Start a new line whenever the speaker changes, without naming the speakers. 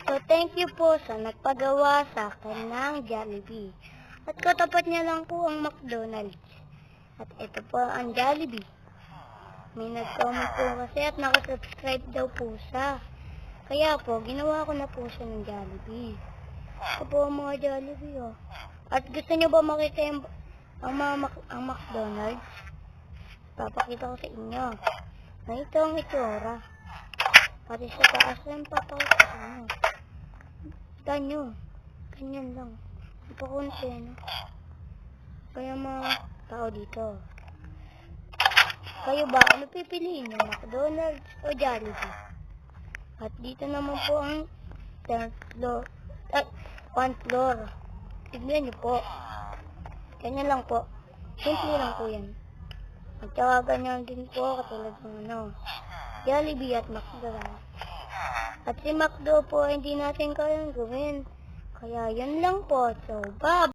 So, thank you po sa nagpagawa sa akin ng Jollibee. At katapat niya lang po ang McDonald's. At ito po ang Jollibee. May nag-comment po kasi at nakasubscribe daw po siya. Kaya po, ginawa ko na po siya ng Jollibee. Ito po ang mga Jollibee, oh. At gusto niyo ba makita ang McDonald's? Papakita ko sa inyo. Ito ang itsura. Pati sa taas lang papakita sa inyo. Kita nyo. Ganyan lang. Ipakunti, no? Kaya mga tao dito. Kayo ba? Ano pipiliin nyo? McDonald's o Jollibee? At dito naman po ang 10th floor. 1st floor. Tignan nyo po. Ganyan lang po. Simple lang po yan. At saka ganyan din po katulad ng Jollibee at McDonald's. At si McDo po hindi natin kayang gawin. Kaya yan lang po. So, bye!